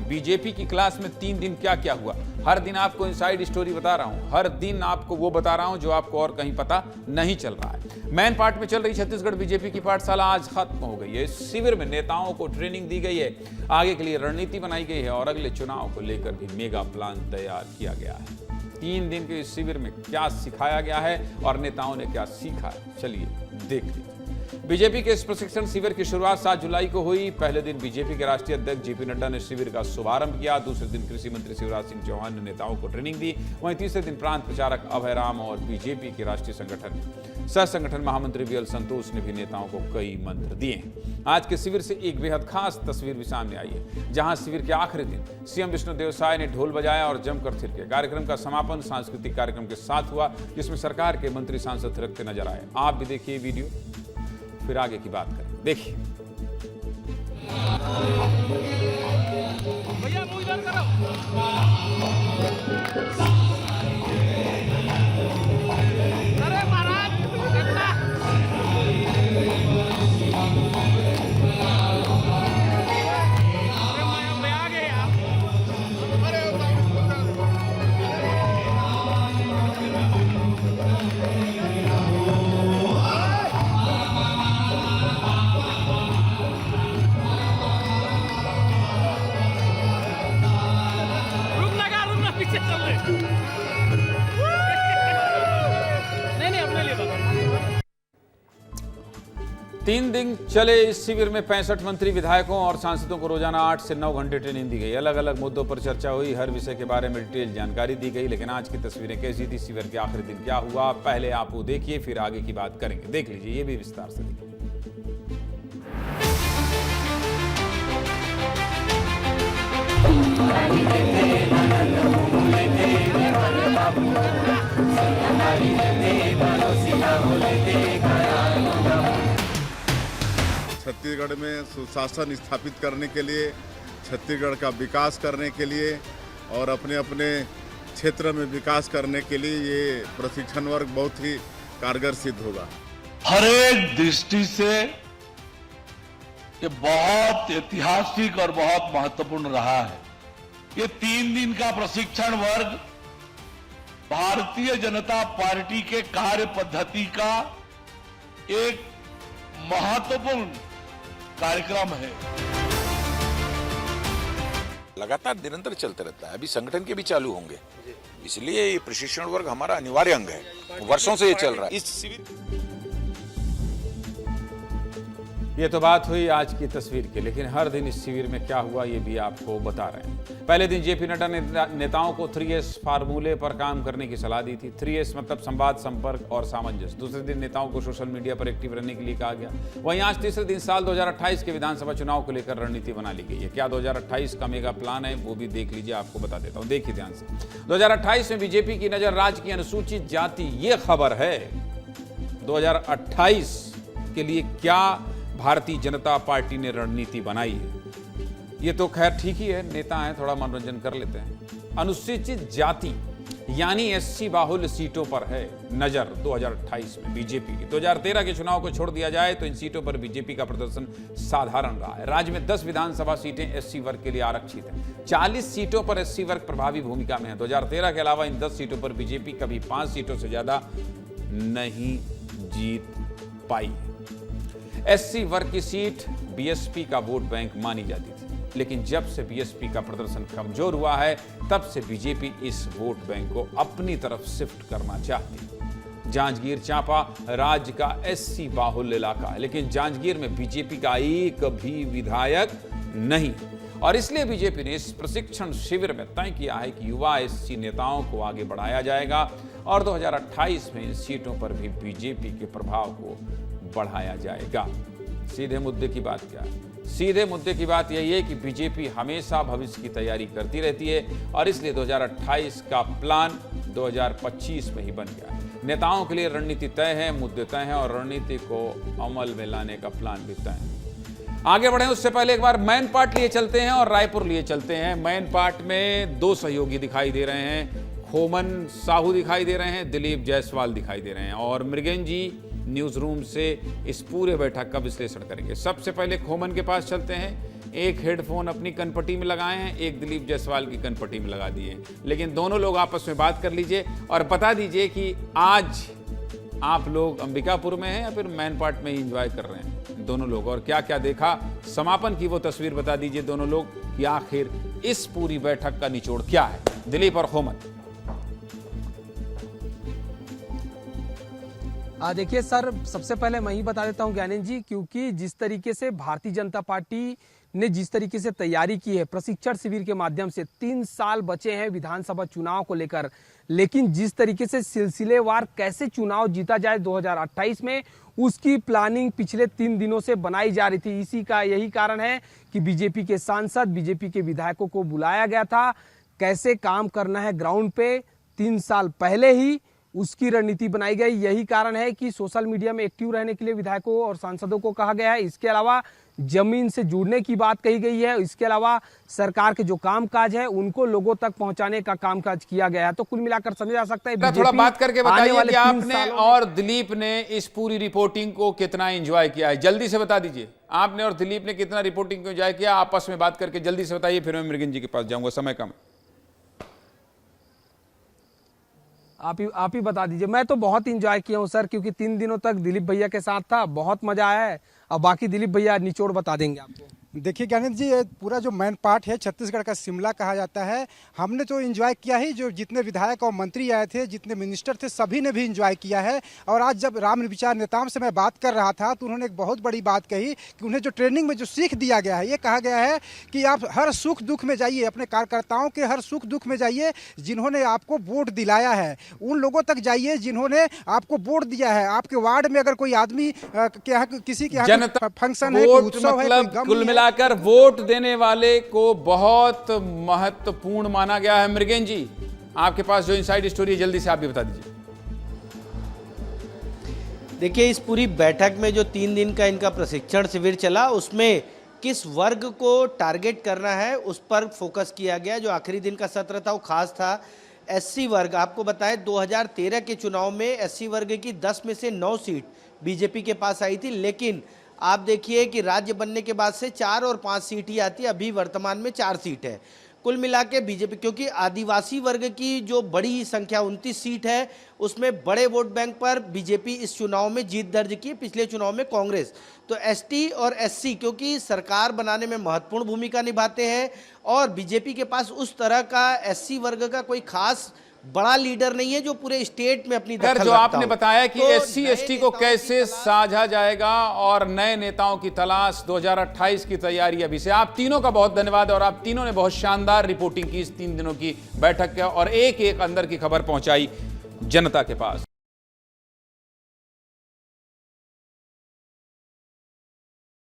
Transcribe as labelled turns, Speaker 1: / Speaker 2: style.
Speaker 1: हैं। बीजेपी की क्लास में 3 दिन क्या क्या हुआ, हर दिन आपको इनसाइड स्टोरी बता रहा हूं, हर दिन आपको वो बता रहा हूं जो आपको और कहीं पता नहीं चल रहा है। मैन पार्ट में चल रही छत्तीसगढ़ बीजेपी की पाठशाला आज खत्म हो गई है। इस शिविर में नेताओं को ट्रेनिंग दी गई है, आगे के लिए रणनीति बनाई गई है और अगले चुनाव को लेकर भी मेगा प्लान तैयार किया गया है। 3 दिन के इस शिविर में क्या सिखाया गया है और नेताओं ने क्या सीखा है, चलिए देख लीजिए। बीजेपी के इस प्रशिक्षण शिविर की शुरुआत 7 जुलाई को हुई। पहले दिन बीजेपी के राष्ट्रीय अध्यक्ष जेपी नड्डा ने शिविर का शुभारंभ किया। दूसरे दिन कृषि मंत्री शिवराज सिंह चौहान ने नेताओं को ट्रेनिंग दी। वहीं तीसरे दिन प्रांत प्रचारक अभय राम और बीजेपी के राष्ट्रीय सह संगठन महामंत्री वीएल संतोष ने भी नेताओं को कई मंत्र दिए। आज के शिविर से एक बेहद खास तस्वीर भी सामने आई है, जहां शिविर के आखिरी दिन सीएम विष्णुदेव साय ने ढोल बजाया और जमकर थिरके। कार्यक्रम का समापन सांस्कृतिक कार्यक्रम के साथ हुआ, जिसमें सरकार के मंत्री सांसद थिरकते नजर आए। आप भी देखिए वीडियो, फिर आगे की बात करें। देखिए।
Speaker 2: भैया मुंह इधर करो। अरे महाराज कितना मैं आ गए आप। रुकना पीछे चल रहे। नहीं अपने लिए बाबा।
Speaker 1: 3 दिन चले इस शिविर में 65 मंत्री, विधायकों और सांसदों को रोजाना 8 से 9 घंटे ट्रेनिंग दी गई। अलग अलग मुद्दों पर चर्चा हुई, हर विषय के बारे में डिटेल जानकारी दी गई। लेकिन आज की तस्वीरें कैसी थी, शिविर के आखिरी दिन क्या हुआ, पहले आप वो देखिए, फिर आगे की बात करेंगे। देख लीजिए, ये भी विस्तार से देखिए।
Speaker 3: छत्तीसगढ़ में सुशासन स्थापित करने के लिए, छत्तीसगढ़ का विकास करने के लिए और अपने अपने क्षेत्र में विकास करने के लिए ये प्रशिक्षण वर्ग बहुत ही कारगर सिद्ध होगा।
Speaker 4: हर एक दृष्टि से ये बहुत ऐतिहासिक और बहुत महत्वपूर्ण रहा है। ये 3 दिन का प्रशिक्षण वर्ग भारतीय जनता पार्टी के कार्य पद्धति का एक महत्वपूर्ण कार्यक्रम है।
Speaker 5: लगातार निरंतर चलता रहता है, अभी संगठन के भी चालू होंगे, इसलिए ये प्रशिक्षण वर्ग हमारा अनिवार्य अंग है, वर्षों से ये चल रहा है। इस शिविर
Speaker 1: ये तो बात हुई आज की तस्वीर की, लेकिन हर दिन इस शिविर में क्या हुआ ये भी आपको बता रहे हैं। पहले दिन जेपी नड्डा ने नेताओं को 3S फार्मूले पर काम करने की सलाह दी थी। 3S मतलब संवाद, संपर्क और सामंजस्य। दूसरे दिन नेताओं को सोशल मीडिया पर एक्टिव रहने के लिए कहा गया। वहीं आज तीसरे दिन साल 2028 के विधानसभा चुनाव को लेकर रणनीति बना ली गई है। क्या 2028 का मेगा प्लान है, वो भी देख लीजिए, आपको बता देता हूँ, देखिए ध्यान से। 2028 में बीजेपी की नजर राज्य की अनुसूचित जाति, ये खबर है। 2028 के लिए क्या भारतीय जनता पार्टी ने रणनीति बनाई है, ये तो खैर ठीक ही है, नेता हैं, थोड़ा मनोरंजन कर लेते हैं। अनुसूचित जाति यानी SC बाहुल्य सीटों पर है नजर 2028 में बीजेपी की। 2013 के चुनाव को छोड़ दिया जाए तो इन सीटों पर बीजेपी का प्रदर्शन साधारण रहा है। राज्य में 10 विधानसभा सीटें SC वर्ग के लिए आरक्षित हैं। 40 सीटों पर SC वर्ग प्रभावी भूमिका में है। 2013 के अलावा इन 10 सीटों पर बीजेपी कभी 5 सीटों से ज्यादा नहीं जीत पाई। SC वर्ग की सीट BSP का वोट बैंक मानी जाती थी, लेकिन जब से BSP का प्रदर्शन कमजोर हुआ है, तब से बीजेपी इस वोट बैंक को अपनी तरफ शिफ्ट करना चाहती। जांजगीर चांपा राज्य का SC बाहुल्य इलाका है, लेकिन जांजगीर में बीजेपी का एक भी विधायक नहीं, और इसलिए बीजेपी ने इस प्रशिक्षण शिविर में तय किया है कि युवा SC नेताओं को आगे बढ़ाया जाएगा और 2028 में इन सीटों पर भी बीजेपी के प्रभाव को बढ़ाया जाएगा। सीधे मुद्दे की बात क्या है? सीधे मुद्दे की बात यही है कि बीजेपी हमेशा भविष्य की तैयारी करती रहती है और इसलिए 2028 का प्लान 2025 में ही बन गया है। नेताओं के लिए रणनीति तय है, मुद्दे तय हैं और रणनीति को अमल में लाने का प्लान भी तय है। आगे बढ़े उससे पहले एक बार मैन पार्ट लिए चलते हैं और रायपुर लिए चलते हैं। मैन पार्ट में 2 सहयोगी दिखाई दे रहे हैं, खोमन साहू दिखाई दे रहे हैं, दिलीप जायसवाल दिखाई दे रहे हैं और मृगेन जी न्यूज रूम से इस पूरे बैठक का विश्लेषण करेंगे। सबसे पहले खोमन के पास चलते हैं। एक हेडफोन अपनी कनपट्टी में लगाए हैं, एक दिलीप जायसवाल की कनपट्टी में लगा दिए हैं। लेकिन दोनों लोग आपस में बात कर लीजिए और बता दीजिए कि आज आप लोग अंबिकापुर में हैं या फिर मैन पार्ट में ही एंजॉय कर रहे हैं दोनों लोग, और क्या क्या देखा। समापन की वो तस्वीर बता दीजिए दोनों लोग कि आखिर इस पूरी बैठक का निचोड़ क्या है। दिलीप और खोमत।
Speaker 6: देखिए सर, सबसे पहले मैं ही बता देता हूं ज्ञानेंद्र जी, क्योंकि जिस तरीके से भारतीय जनता पार्टी ने जिस तरीके से तैयारी की है प्रशिक्षण शिविर के माध्यम से, 3 साल बचे हैं विधानसभा चुनाव को लेकर, लेकिन जिस तरीके से सिलसिलेवार कैसे चुनाव जीता जाए 2028 में, उसकी प्लानिंग पिछले 3 दिनों से बनाई जा रही थी। इसी का यही कारण है कि बीजेपी के सांसद, बीजेपी के विधायकों को बुलाया गया था। कैसे काम करना है ग्राउंड पे 3 साल पहले ही उसकी रणनीति बनाई गई। यही कारण है कि सोशल मीडिया में एक्टिव रहने के लिए विधायकों और सांसदों को कहा गया है। इसके अलावा जमीन से जुड़ने की बात कही गई है। इसके अलावा सरकार के जो कामकाज है उनको लोगों तक पहुंचाने का कामकाज किया गया है। तो कुल मिलाकर समझा जा सकता है
Speaker 1: थोड़ा बात करके बताइए कि आपने और दिलीप ने इस पूरी रिपोर्टिंग को कितना एंजॉय किया है। जल्दी से बता दीजिए, आपने और दिलीप ने कितना रिपोर्टिंग को एंजॉय किया, आपस में बात करके जल्दी से बताइए, फिर मैं मृगन जी के पास जाऊंगा, समय कम है।
Speaker 6: आप ही बता दीजिए। मैं तो बहुत इंजॉय किया हूं सर, क्योंकि 3 दिनों तक दिलीप भैया के साथ था, बहुत मजा आया है। अब बाकी दिलीप भैया निचोड़ बता देंगे आपको।
Speaker 7: देखिए ज्ञानेंद्र जी, ये पूरा जो मैन पार्ट है छत्तीसगढ़ का शिमला कहा जाता है। हमने तो एंजॉय किया ही, जो जितने विधायक और मंत्री आए थे, जितने मिनिस्टर थे, सभी ने भी एंजॉय किया है। और आज जब राम विचार नेताओं से मैं बात कर रहा था तो उन्होंने एक बहुत बड़ी बात कही कि उन्हें जो ट्रेनिंग में जो सीख दिया गया है, ये कहा गया है कि आप हर सुख दुख में जाइए, अपने कार्यकर्ताओं के हर सुख दुख में जाइए। जिन्होंने आपको वोट दिलाया है उन लोगों तक जाइए जिन्होंने आपको वोट दिया है। आपके वार्ड में अगर कोई आदमी के यहाँ किसी के यहाँ फंक्शन है, उत्सव है,
Speaker 1: कुल मिलाकर वोट देने वाले को बहुत महत्वपूर्ण माना गया है। मृगेन जी, आपके पास जो इनसाइड स्टोरी है, जल्दी से आप भी बता दीजिए।
Speaker 8: देखिए, इस पूरी बैठक में जो 3 दिन का इनका प्रशिक्षण शिविर चला, उसमें किस वर्ग को टारगेट करना है उस पर फोकस किया गया। जो आखिरी दिन का सत्र था वो खास था। एससी वर्ग, आपको बताएं 2013 के चुनाव में एससी वर्ग की 10 में से 9 सीट बीजेपी के पास आई थी, लेकिन आप देखिए कि राज्य बनने के बाद से 4 और 5 सीट ही आती है। अभी वर्तमान में 4 सीट है कुल मिला के बीजेपी, क्योंकि आदिवासी वर्ग की जो बड़ी संख्या 29 सीट है, उसमें बड़े वोट बैंक पर बीजेपी इस चुनाव में जीत दर्ज की। पिछले चुनाव में कांग्रेस, तो एसटी और एससी क्योंकि सरकार बनाने में महत्वपूर्ण भूमिका निभाते हैं और बीजेपी के पास उस तरह का एससी वर्ग का कोई खास बड़ा लीडर नहीं है जो पूरे स्टेट में अपनी दखल
Speaker 1: जो
Speaker 8: रखता
Speaker 1: आपने
Speaker 8: हो।
Speaker 1: बताया कि
Speaker 8: तो
Speaker 1: एससी एसटी को कैसे साझा जाएगा और नए नेताओं की तलाश 2028 की तैयारी अभी से। आप तीनों का बहुत धन्यवाद, और आप तीनों ने बहुत शानदार रिपोर्टिंग की इस 3 दिनों की बैठक के, और एक एक अंदर की खबर पहुंचाई जनता के पास।